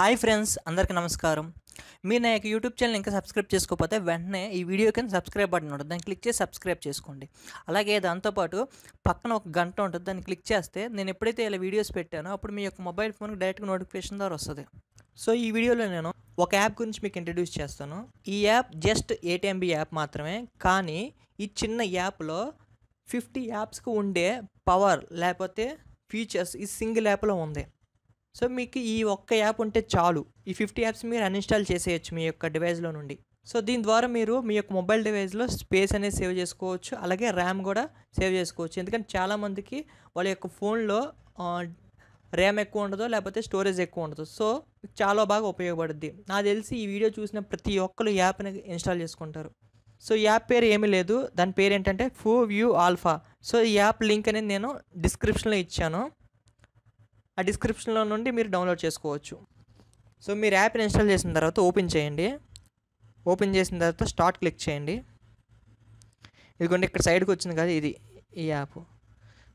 Hi friends, అందరికీ నమస్కారం. మీరు నా యొక్క యూట్యూబ్ ఛానల్ ఇంకా సబ్స్క్రైబ్ చేసుకోకపోతే వెంటనే ఈ వీడియో కింద సబ్స్క్రైబ్ బటన్ ఉంటుంది, దాన్ని క్లిక్ చేసి సబ్స్క్రైబ్ చేసుకోండి. అలాగే దాంతోపాటు పక్కన ఒక గంట ఉంటుంది, దాన్ని క్లిక్ చేస్తే నేను ఎప్పుడైతే ఇలా వీడియోస్ పెట్టానో అప్పుడు మీ యొక్క మొబైల్ ఫోన్కి డైరెక్ట్గా నోటిఫికేషన్ ద్వారా వస్తుంది. సో ఈ వీడియోలో నేను ఒక యాప్ గురించి మీకు ఇంట్రడ్యూస్ చేస్తాను. ఈ యాప్ జస్ట్ ఏటీఎంబీ యాప్ మాత్రమే, కానీ ఈ చిన్న యాప్లో 50 యాప్స్కి ఉండే పవర్ లేకపోతే ఫీచర్స్ ఈ సింగిల్ యాప్లో ఉంది. సో మీకు ఈ ఒక్క యాప్ ఉంటే చాలు, ఈ 50 యాప్స్ మీరు అన్ఇన్స్టాల్ చేసేయచ్చు మీ యొక్క డివైస్లో నుండి. సో దీని ద్వారా మీరు మీ యొక్క మొబైల్ డివైస్లో స్పేస్ అనేది సేవ్ చేసుకోవచ్చు, అలాగే ర్యామ్ కూడా సేవ్ చేసుకోవచ్చు. ఎందుకంటే చాలామందికి వాళ్ళ యొక్క ఫోన్లో ర్యామ్ ఎక్కువ ఉండదు, లేకపోతే స్టోరేజ్ ఎక్కువ ఉండదు. సో చాలా బాగా ఉపయోగపడుద్ది. నాకు తెలిసి ఈ వీడియో చూసిన ప్రతి ఒక్కరు యాప్ని ఇన్స్టాల్ చేసుకుంటారు. సో ఈ యాప్ పేరు ఏమీ లేదు, దాని పేరు ఏంటంటే FuView Alpha. సో ఈ యాప్ లింక్ అనేది నేను డిస్క్రిప్షన్లో ఇచ్చాను, ఆ డిస్క్రిప్షన్లో నుండి మీరు డౌన్లోడ్ చేసుకోవచ్చు. సో మీరు యాప్ని ఇన్స్టాల్ చేసిన తర్వాత ఓపెన్ చేయండి. ఓపెన్ చేసిన తర్వాత స్టార్ట్ క్లిక్ చేయండి. ఇదిగోండి ఇక్కడ సైడ్కి వచ్చింది కదా, ఇది ఈ యాప్.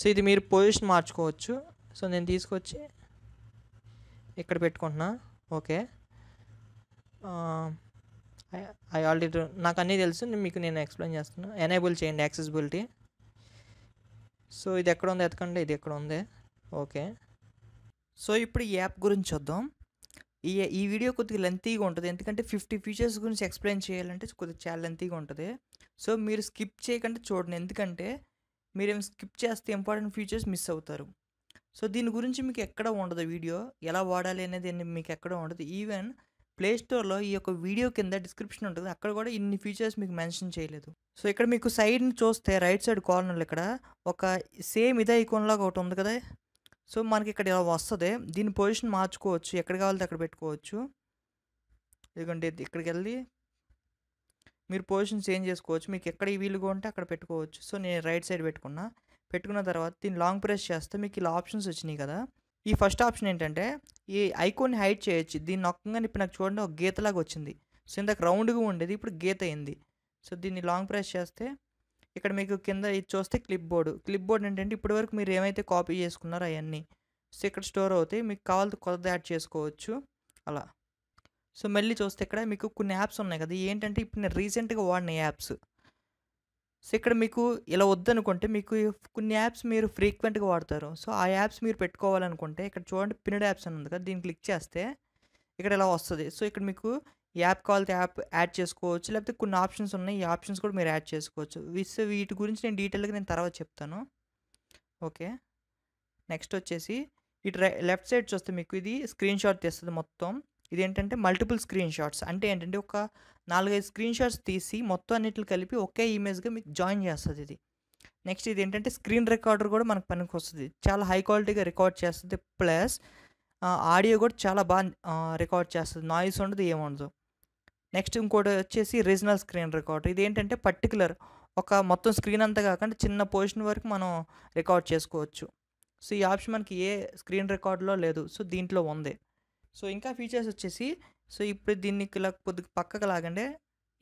సో ఇది మీరు పొజిషన్ మార్చుకోవచ్చు. సో నేను తీసుకొచ్చి ఇక్కడ పెట్టుకుంటున్నా. ఓకే, ఐ ఆల్రెడీ నాకు అన్నీ తెలుసు, మీకు నేను ఎక్స్ప్లెయిన్ చేస్తున్నా. ఎనేబుల్ చేయండి యాక్సెసిబిలిటీ. సో ఇది ఎక్కడ ఉంది ఎతకండి, ఇది ఎక్కడ ఉంది. ఓకే, సో ఇప్పుడు ఈ యాప్ గురించి చూద్దాం. ఈ వీడియో కొద్దిగా లెంతీగా ఉంటుంది, ఎందుకంటే 50 ఫీచర్స్ గురించి ఎక్స్ప్లెయిన్ చేయాలంటే కొద్దిగా చాలా లెంతీగా ఉంటుంది. సో మీరు స్కిప్ చేయకుండా చూడండి, ఎందుకంటే మీరేం స్కిప్ చేస్తే ఇంపార్టెంట్ ఫీచర్స్ మిస్ అవుతారు. సో దీని గురించి మీకు ఎక్కడ ఉండదు వీడియో, ఎలా వాడాలి అనేది మీకు ఎక్కడ ఉండదు. ఈవెన్ ప్లేస్టోర్లో ఈ యొక్క వీడియో కింద డిస్క్రిప్షన్ ఉంటుంది, అక్కడ కూడా ఇన్ని ఫీచర్స్ మీకు మెన్షన్ చేయలేదు. సో ఇక్కడ మీకు సైడ్ని చూస్తే రైట్ సైడ్ కార్నర్లో ఇక్కడ ఒక సేమ్ ఇదే ఐకాన్ లాగా ఒకటి ఉంది కదా. సో మనకి ఇక్కడ ఇలా వస్తుంది, దీని పొజిషన్ మార్చుకోవచ్చు, ఎక్కడ కావాలితే అక్కడ పెట్టుకోవచ్చు. ఎందుకంటే ఇక్కడికి వెళ్ళి మీరు పొజిషన్ చేంజ్ చేసుకోవచ్చు, మీకు ఎక్కడ వీలుగా ఉంటే అక్కడ పెట్టుకోవచ్చు. సో నేను రైట్ సైడ్ పెట్టుకున్న తర్వాత దీన్ని లాంగ్ ప్రెస్ చేస్తే మీకు ఇలా ఆప్షన్స్ వచ్చినాయి కదా. ఈ ఫస్ట్ ఆప్షన్ ఏంటంటే ఈ ఐకాన్ని హైడ్ చేయొచ్చు. దీన్ని నొక్కగానే ఇప్పుడు నాకు చూడండి ఒక గీతలాగా వచ్చింది. సో ఇందాక రౌండ్గా ఉండేది, ఇప్పుడు గీత అయింది. సో దీన్ని లాంగ్ ప్రెస్ చేస్తే ఇక్కడ మీకు కింద ఇది చూస్తే క్లిప్ బోర్డ్ ఏంటంటే ఇప్పటి వరకు మీరు ఏమైతే కాపీ చేసుకున్నారో అవన్నీ సో ఇక్కడ స్టోర్ అవుతాయి, మీకు కావాల్సి కొత్తది యాడ్ చేసుకోవచ్చు అలా. సో మళ్ళీ చూస్తే ఇక్కడ మీకు కొన్ని యాప్స్ ఉన్నాయి కదా, ఏంటంటే ఇప్పుడు నేను రీసెంట్గా వాడిన యాప్స్. సో ఇక్కడ మీకు ఇలా వద్దనుకుంటే మీకు కొన్ని యాప్స్ మీరు ఫ్రీక్వెంట్గా వాడతారు, సో ఆ యాప్స్ మీరు పెట్టుకోవాలనుకుంటే ఇక్కడ చూడండి పిన్డ్ యాప్స్ అని ఉంది కదా, దీన్ని క్లిక్ చేస్తే ఇక్కడ ఇలా వస్తుంది. సో ఇక్కడ మీకు యాప్ కావాలితే యాప్ యాడ్ చేసుకోవచ్చు, లేకపోతే కొన్ని ఆప్షన్స్ ఉన్నాయి, ఈ ఆప్షన్స్ కూడా మీరు యాడ్ చేసుకోవచ్చు. వీటి గురించి నేను డీటెయిల్గా తర్వాత చెప్తాను. ఓకే, నెక్స్ట్ వచ్చేసి ఇటు లెఫ్ట్ సైడ్ చూస్తే మీకు ఇది స్క్రీన్ షాట్ తీస్తుంది మొత్తం. ఇది ఏంటంటే మల్టిపుల్ స్క్రీన్ షాట్స్ అంటే ఏంటంటే ఒక 4-5 స్క్రీన్ షాట్స్ తీసి మొత్తం అన్నిటిని కలిపి ఒకే ఇమేజ్గా మీకు జాయిన్ చేస్తుంది ఇది. నెక్స్ట్ ఇది ఏంటంటే స్క్రీన్ రికార్డర్ కూడా మనకు పనికి వస్తుంది, చాలా హై క్వాలిటీగా రికార్డ్ చేస్తుంది, ప్లస్ ఆడియో కూడా చాలా బాగా రికార్డ్ చేస్తుంది, నాయిస్ ఉండదు, ఏముండదు. నెక్స్ట్ ఇంకోటి వచ్చేసి రీజనల్ స్క్రీన్ రికార్డర్. ఇది ఏంటంటే పర్టికులర్ ఒక మొత్తం స్క్రీన్ అంతా కాకుండా చిన్న పొజిషన్ వరకు మనం రికార్డ్ చేసుకోవచ్చు. సో ఈ ఆప్షన్ మనకి ఏ స్క్రీన్ రికార్డులో లేదు, సో దీంట్లో ఉంది. సో ఇంకా ఫీచర్స్ వచ్చేసి సో ఇప్పుడు దీన్ని ఇలా కొద్దిగా పక్కకు లాగండి,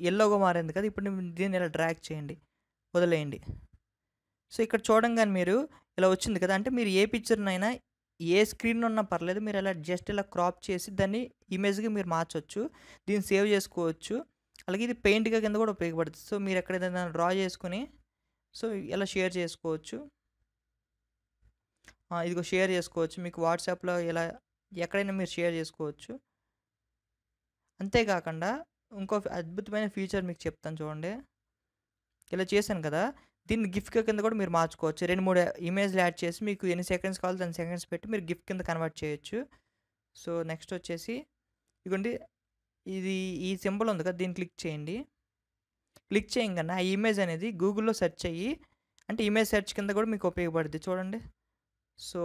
ఎల్లోగా మారింది కదా, ఇప్పుడు దీన్ని ఇలా డ్రాగ్ చేయండి, వదిలేయండి. సో ఇక్కడ చూడంగానే మీరు ఇలా వచ్చింది కదా, అంటే మీరు ఏ పిక్చర్నైనా ఏ స్క్రీన్ ఉన్నా పర్లేదు, మీరు ఇలా జస్ట్ ఇలా క్రాప్ చేసి దాన్ని ఇమేజ్గా మీరు మార్చవచ్చు, దీన్ని సేవ్ చేసుకోవచ్చు. అలాగే ఇది పెయింట్గా కింద కూడా ఉపయోగపడుతుంది. సో మీరు ఎక్కడ ఏదైనా డ్రా చేసుకుని సో ఇలా షేర్ చేసుకోవచ్చు, ఇదిగో షేర్ చేసుకోవచ్చు, మీకు వాట్సాప్లో ఇలా ఎక్కడైనా మీరు షేర్ చేసుకోవచ్చు. అంతేకాకుండా ఇంకో అద్భుతమైన ఫీచర్ మీకు చెప్తాను చూడండి. ఇలా చేశాను కదా, దీన్ని గిఫ్ట్ కింద కూడా మీరు మార్చుకోవచ్చు. 2-3 ఇమేజ్లు యాడ్ చేసి మీకు ఎన్ని సెకండ్స్ కావాలో దాన్ని సెకండ్స్ పెట్టి మీరు గిఫ్ట్ కింద కన్వర్ట్ చేయొచ్చు. సో నెక్స్ట్ వచ్చేసి ఇదిగోండి ఇది ఈ సింబల్ ఉంది కదా, దీన్ని క్లిక్ చేయండి. క్లిక్ చేయగానే ఆ ఇమేజ్ అనేది గూగుల్లో సెర్చ్ అయ్యి అంటే ఇమేజ్ సెర్చ్ కింద కూడా మీకు ఉపయోగపడుతుంది చూడండి. సో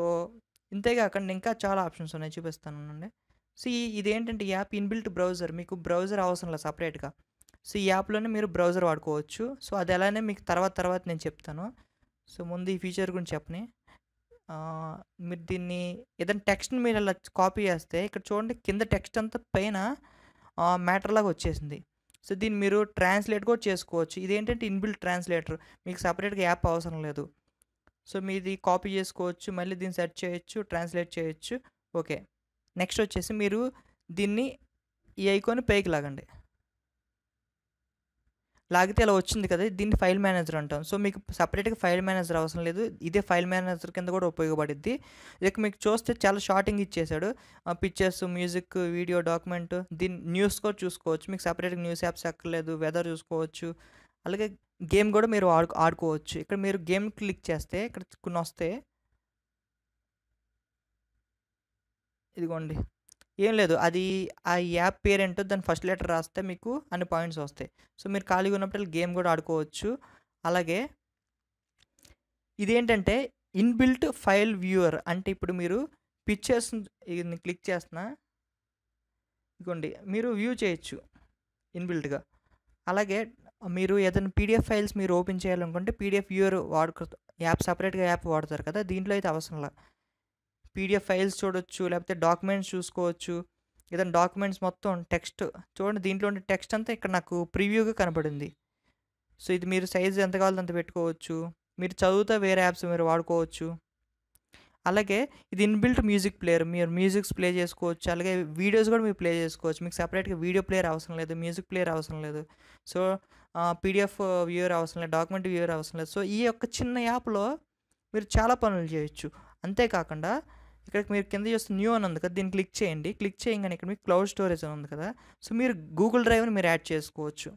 ఇంతేకాకుండా ఇంకా చాలా ఆప్షన్స్ ఉన్నాయి, చూపిస్తాను. సో ఇదేంటంటే యాప్ ఇన్బిల్ట్ బ్రౌజర్, మీకు బ్రౌజర్ అవసరం లేదు సపరేట్గా. సో ఈ యాప్లోనే మీరు బ్రౌజర్ వాడుకోవచ్చు. సో అది ఎలానే మీకు తర్వాత నేను చెప్తాను. సో ముందు ఈ ఫీచర్ గురించి చెప్పని, మీరు దీన్ని ఏదైనా టెక్స్ట్ని మీరు అలా కాపీ చేస్తే ఇక్కడ చూడండి కింద టెక్స్ట్ అంతా పైన మ్యాటర్ లాగా వచ్చేసింది. సో దీన్ని మీరు ట్రాన్స్లేట్ కూడా చేసుకోవచ్చు. ఇదేంటంటే ఇన్బిల్ట్ ట్రాన్స్లేటర్, మీకు సపరేట్గా యాప్ అవసరం లేదు. సో మీది కాపీ చేసుకోవచ్చు, మళ్ళీ దీన్ని సెర్చ్ చేయొచ్చు, ట్రాన్స్లేట్ చేయొచ్చు. ఓకే, నెక్స్ట్ వచ్చేసి మీరు దీన్ని ఈ ఐకాన్ పైకి లాగండి. లాగితే ఇలా వచ్చింది కదా, దీన్ని ఫైల్ మేనేజర్ అంటాం. సో మీకు సపరేట్గా ఫైల్ మేనేజర్ అవసరం లేదు, ఇదే ఫైల్ మేనేజర్ కింద కూడా ఉపయోగపడుద్ది. ఇక మీకు చూస్తే చాలా షార్టింగ్ ఇచ్చేసాడు, పిక్చర్స్, మ్యూజిక్, వీడియో, డాక్యుమెంట్, దీన్ని న్యూస్ కూడా చూసుకోవచ్చు. మీకు సపరేట్గా న్యూస్ యాప్స్ ఎక్కర్లేదు, వెదర్ చూసుకోవచ్చు. అలాగే గేమ్ కూడా మీరు ఆడుకోవచ్చు. ఇక్కడ మీరు గేమ్ క్లిక్ చేస్తే ఇక్కడ కొన్ని వస్తే, ఇదిగోండి ఏం లేదు, అది ఆ యాప్ పేరేంటో దాని ఫస్ట్ లెటర్ రాస్తే మీకు అన్ని పాయింట్స్ వస్తాయి. సో మీరు ఖాళీగా ఉన్నప్పుడు గేమ్ కూడా ఆడుకోవచ్చు. అలాగే ఇదేంటంటే ఇన్బిల్ట్ ఫైల్ వ్యూవర్, అంటే ఇప్పుడు మీరు పిక్చర్స్ ఇది క్లిక్ చేస్తున్నా, ఇదిగోండి మీరు వ్యూ చేయొచ్చు ఇన్బిల్ట్గా. అలాగే మీరు ఏదైనా పీడిఎఫ్ ఫైల్స్ మీరు ఓపెన్ చేయాలనుకుంటే పీడిఎఫ్ వ్యూవర్ యాప్ సపరేట్గా యాప్ వాడతారు కదా, దీంట్లో అయితే అవసరంలా. పీడిఎఫ్ ఫైల్స్ చూడొచ్చు, లేకపోతే డాక్యుమెంట్స్ చూసుకోవచ్చు. ఏదైనా డాక్యుమెంట్స్ మొత్తం టెక్స్ట్ చూడండి, దీంట్లో ఉండే టెక్స్ట్ అంతా ఇక్కడ నాకు ప్రివ్యూగా కనబడింది. సో ఇది మీరు సైజ్ ఎంత కావాలో అంత పెట్టుకోవచ్చు. మీరు చదువుతా వేరే యాప్స్ మీరు వాడుకోవచ్చు. అలాగే ఇది ఇన్బిల్ట్ మ్యూజిక్ ప్లేయర్, మీరు మ్యూజిక్స్ ప్లే చేసుకోవచ్చు. అలాగే వీడియోస్ కూడా మీరు ప్లే చేసుకోవచ్చు. మీకు సపరేట్గా వీడియో ప్లేయర్ అవసరం లేదు, మ్యూజిక్ ప్లేయర్ అవసరం లేదు. సో పీడిఎఫ్ వ్యూవర్ అవసరం లేదు, డాక్యుమెంట్ వ్యూవర్ అవసరం లేదు. సో ఈ యొక్క చిన్న యాప్లో మీరు చాలా పనులు చేయొచ్చు. అంతేకాకుండా ఇక్కడ మీరు కింద చూస్తే న్యూ అని ఉంది కదా, దీన్ని క్లిక్ చేయండి. క్లిక్ చేయగానే ఇక్కడ మీకు క్లౌడ్ స్టోరేజ్ అని ఉంది కదా, సో మీరు గూగుల్ డ్రైవ్ని మీరు యాడ్ చేసుకోవచ్చు.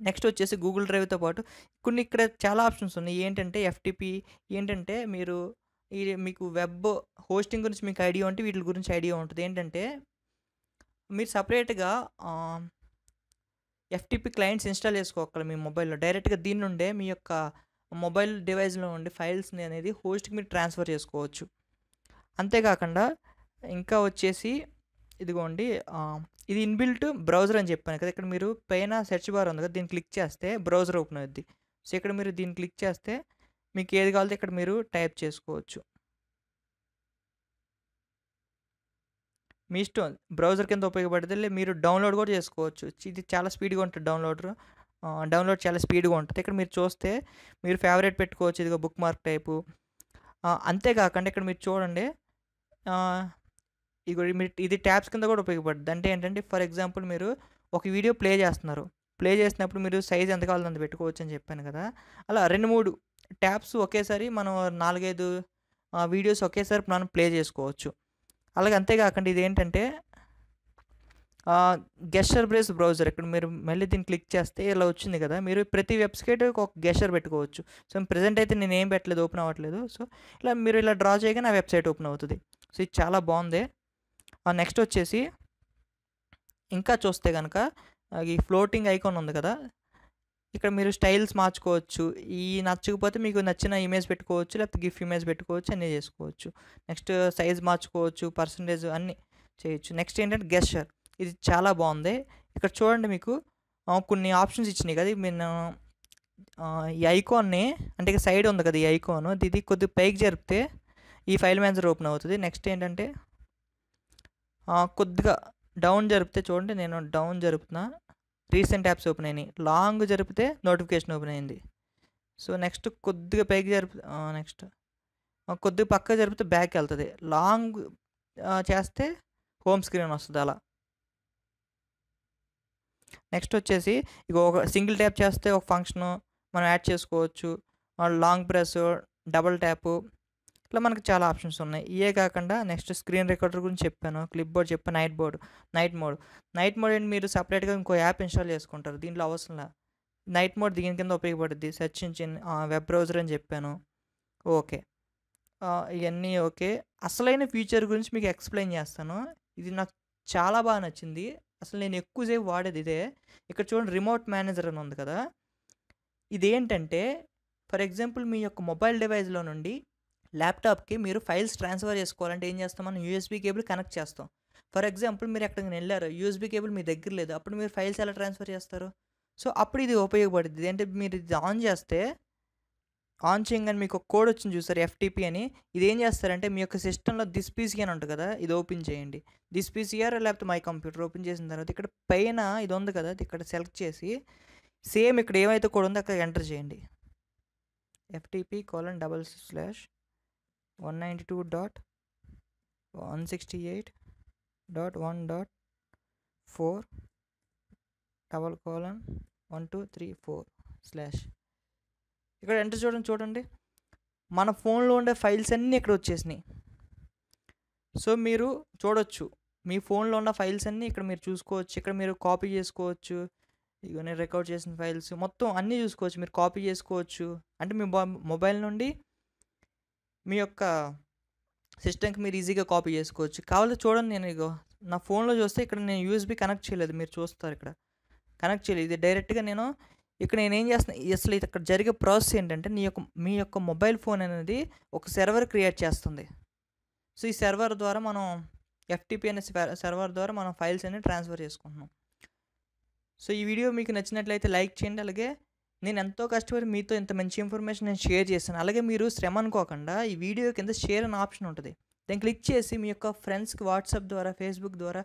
నెక్స్ట్ వచ్చేసి గూగుల్ డ్రైవ్తో పాటు కొన్ని ఇక్కడ చాలా ఆప్షన్స్ ఉన్నాయి. ఏంటంటే ఎఫ్టిపి, ఏంటంటే మీరు మీకు వెబ్ హోస్టింగ్ గురించి మీకు ఐడియా ఉంటే వీటి గురించి ఐడియా ఉంటుంది. ఏంటంటే మీరు సపరేట్గా ఎఫ్టిపి క్లయింట్స్ ఇన్స్టాల్ చేసుకోవాలి మీ మొబైల్లో. డైరెక్ట్గా దీని నుండే మీ యొక్క మొబైల్ డివైస్లో ఉండే ఫైల్స్ని అనేది హోస్ట్కి మీరు ట్రాన్స్ఫర్ చేసుకోవచ్చు. అంతేకాకుండా ఇంకా వచ్చేసి ఇదిగోండి, ఇది ఇన్బిల్ట్ బ్రౌజర్ అని చెప్పాను కదా, ఇక్కడ మీరు పైన సెర్చ్ బార్ ఉంది కదా, దీన్ని క్లిక్ చేస్తే బ్రౌజర్ ఓపెన్ అవుద్ది. సో ఇక్కడ మీరు దీన్ని క్లిక్ చేస్తే మీకు ఏది కావాలో ఇక్కడ మీరు టైప్ చేసుకోవచ్చు. మీ ఇష్టం, బ్రౌజర్ కింద ఉపయోగపడుతుంది. మీరు డౌన్లోడ్ కూడా చేసుకోవచ్చు. ఇది చాలా స్పీడ్గా ఉంటుంది డౌన్లోడ్ చాలా స్పీడ్గా ఉంటుంది. ఇక్కడ మీరు చూస్తే మీరు ఫేవరెట్ పెట్టుకోవచ్చు, ఇదిగో బుక్ మార్క్ టైపు. అంతేకాకుండా ఇక్కడ మీరు చూడండి, ఇది ట్యాబ్స్ కింద కూడా ఉపయోగపడుతుంది. అంటే ఏంటంటే ఫర్ ఎగ్జాంపుల్ మీరు ఒక వీడియో ప్లే చేసినప్పుడు మీరు సైజ్ ఎంత కావాలో అంత పెట్టుకోవచ్చు అని చెప్పాను కదా, అలా 2-3 ట్యాబ్స్ ఒకేసారి మనం 4-5 వీడియోస్ ఒకేసారి మనం ప్లే చేసుకోవచ్చు. అలాగే అంతేకాకుండా ఇది ఏంటంటే గెస్చర్ బేస్డ్ బ్రౌజర్. ఇక్కడ మీరు మళ్ళీ దీన్ని క్లిక్ చేస్తే ఇలా వచ్చింది కదా, మీరు ప్రతి వెబ్సైట్ ఒక గెస్చర్ పెట్టుకోవచ్చు. సో ప్రజెంట్ అయితే నేను ఏం పెట్టలేదు, ఓపెన్ అవ్వట్లేదు. సో మీరు ఇలా డ్రా చేయగానే ఆ వెబ్సైట్ ఓపెన్ అవుతుంది. సో ఇది చాలా బాగుంది. నెక్స్ట్ వచ్చేసి ఇంకా చూస్తే కనుక ఈ ఫ్లోటింగ్ ఐకాన్ ఉంది కదా, ఇక్కడ మీరు స్టైల్స్ మార్చుకోవచ్చు. ఈ నచ్చకపోతే మీకు నచ్చిన ఇమేజ్ పెట్టుకోవచ్చు, లేకపోతే గిఫ్ ఇమేజ్ పెట్టుకోవచ్చు, అన్నీ చేసుకోవచ్చు. నెక్స్ట్ సైజ్ మార్చుకోవచ్చు, పర్సంటేజ్ అన్నీ చేయొచ్చు. నెక్స్ట్ ఏంటంటే గెస్చర్, ఇది చాలా బాగుంది. ఇక్కడ చూడండి మీకు కొన్ని ఆప్షన్స్ ఇచ్చినాయి కదా, నేను ఈ ఐకాన్ని, అంటే ఇక సైడ్ ఉంది కదా ఈ ఐకాన్, ఇది కొద్దిగా పైకి జరిపితే ఈ ఫైల్ మేనేజర్ ఓపెన్ అవుతుంది. నెక్స్ట్ ఏంటంటే కొద్దిగా డౌన్ జరిపితే చూడండి, నేను డౌన్ జరుపుతున్నా, రీసెంట్ యాప్స్ ఓపెన్ అయినాయి. లాంగ్ జరిపితే నోటిఫికేషన్ ఓపెన్ అయింది. సో నెక్స్ట్ కొద్దిగా పైకి నెక్స్ట్ కొద్దిగా పక్క జరిపితే బ్యాక్ వెళ్తుంది. లాంగ్ చేస్తే హోమ్ స్క్రీన్ వస్తుంది అలా. నెక్స్ట్ వచ్చేసి ఇక ఒక సింగిల్ ట్యాప్ చేస్తే ఒక ఫంక్షను మనం యాడ్ చేసుకోవచ్చు. లాంగ్ ప్రెస్, డబుల్ ట్యాపు, ఇట్లా మనకు చాలా ఆప్షన్స్ ఉన్నాయి. ఇవే కాకుండా నెక్స్ట్ స్క్రీన్ రికార్డర్ గురించి చెప్పాను, క్లిప్ బోర్డ్ చెప్పాను, నైట్ మోడ్ ఏంటి, మీరు సపరేట్గా ఇంకో యాప్ ఇన్స్టాల్ చేసుకుంటారు, దీంట్లో అవసరం. నైట్ మోడ్ దీని కింద ఉపయోగపడుద్ది. సెర్చ్ ఇంజిన్, వెబ్ బ్రౌజర్ అని చెప్పాను. ఓకే, ఇవన్నీ ఓకే. అసలైన ఫీచర్ గురించి మీకు ఎక్స్ప్లెయిన్ చేస్తాను. ఇది నాకు చాలా బాగా నచ్చింది. అసలు నేను ఎక్కువసేపు వాడేది ఇదే. ఇక్కడ చూడండి, రిమోట్ మేనేజర్ అని ఉంది కదా, ఇదేంటంటే ఫర్ ఎగ్జాంపుల్ మీ యొక్క మొబైల్ డివైస్లో నుండి ల్యాప్టాప్కి మీరు ఫైల్స్ ట్రాన్స్ఫర్ చేసుకోవాలంటే ఏం చేస్తాం, మనం యూఎస్బీ కేబుల్ కనెక్ట్ చేస్తాం. ఫర్ ఎగ్జాంపుల్ మీరు ఎక్కడికి వెళ్ళారు, యూఎస్బీ కేబుల్ మీ దగ్గర లేదు, అప్పుడు మీరు ఫైల్స్ ఎలా ట్రాన్స్ఫర్ చేస్తారు? సో అప్పుడు ఇది ఉపయోగపడుతుంది. అంటే మీరు ఇది ఆన్ చేస్తే, ఆన్ చేయగానే మీకు ఒక కోడ్ వచ్చింది చూసారు, ఎఫ్టిపి అని. ఇది ఏం చేస్తారంటే మీ యొక్క సిస్టంలో దిస్ పీసీ అని ఉంటుంది కదా, ఇది ఓపెన్ చేయండి. దిస్ పీసీఆర్ లేకపోతే మై కంప్యూటర్ ఓపెన్ చేసిన తర్వాత ఇక్కడ పైన ఇది ఉంది కదా, ఇక్కడ సెలెక్ట్ చేసి సేమ్ ఇక్కడ ఏమైతే కోడ్ ఉందో అక్కడ ఎంటర్ చేయండి. FTP://192.168 1.4 :1234 ఇక్కడ ఎంటర్ చూడండి మన ఫోన్లో ఉండే ఫైల్స్ అన్నీ ఇక్కడ వచ్చేసినాయి. సో మీరు చూడొచ్చు మీ ఫోన్లో ఉన్న ఫైల్స్ అన్నీ ఇక్కడ మీరు చూసుకోవచ్చు. ఇక్కడ మీరు కాపీ చేసుకోవచ్చు. ఇగో నేను రికార్డ్ చేసిన ఫైల్స్ మొత్తం అన్నీ చూసుకోవచ్చు. మీరు కాపీ చేసుకోవచ్చు. అంటే మీ మొబైల్ నుండి మీ యొక్క సిస్టమ్కి మీరు ఈజీగా కాపీ చేసుకోవచ్చు. కావాలి చూడండి, నేను ఇగో నా ఫోన్లో చూస్తే ఇక్కడ నేను యూఎస్బీ కనెక్ట్ చేయలేదు. మీరు చూస్తారు ఇక్కడ కనెక్ట్ చేయలేదు. ఇది డైరెక్ట్గా నేను ఇక్కడ నేనేం చేస్తున్నా, అసలు ఇక్కడ జరిగే ప్రాసెస్ ఏంటంటే మీ యొక్క మొబైల్ ఫోన్ అనేది ఒక సర్వర్ క్రియేట్ చేస్తుంది. సో ఈ సర్వర్ ద్వారా మనం FTP అనే సర్వర్ ద్వారా మనం ఫైల్స్ అన్ని ట్రాన్స్ఫర్ చేసుకుంటున్నాం. సో ఈ వీడియో మీకు నచ్చినట్లయితే లైక్ చేయండి. అలాగే నేను ఎంతో కష్టపడి మీతో ఇంత మంచి ఇన్ఫర్మేషన్ నేను షేర్ చేశాను. అలాగే మీరు శ్రమ అనుకోకుండా ఈ వీడియో కింద షేర్ అనే ఆప్షన్ ఉంటుంది. దాన్ని క్లిక్ చేసి మీ యొక్క ఫ్రెండ్స్కి వాట్సాప్ ద్వారా, ఫేస్బుక్ ద్వారా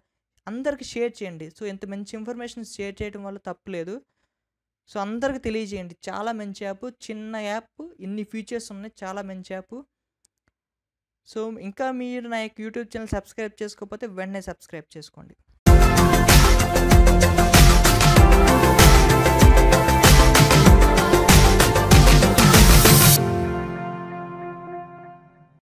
అందరికీ షేర్ చేయండి. సో ఇంత మంచి ఇన్ఫర్మేషన్ షేర్ చేయడం వల్ల తప్పులేదు. సో అందరికి తెలియజేయండి. చాలా మంచి యాప్, చిన్న యాప్, ఇన్ని ఫీచర్స్ ఉన్నాయి, చాలా మంచి యాప్. సో ఇంకా మీరు నా యొక్క యూట్యూబ్ ఛానల్ సబ్స్క్రైబ్ చేసుకోకపోతే వెంటనే సబ్స్క్రైబ్ చేసుకోండి.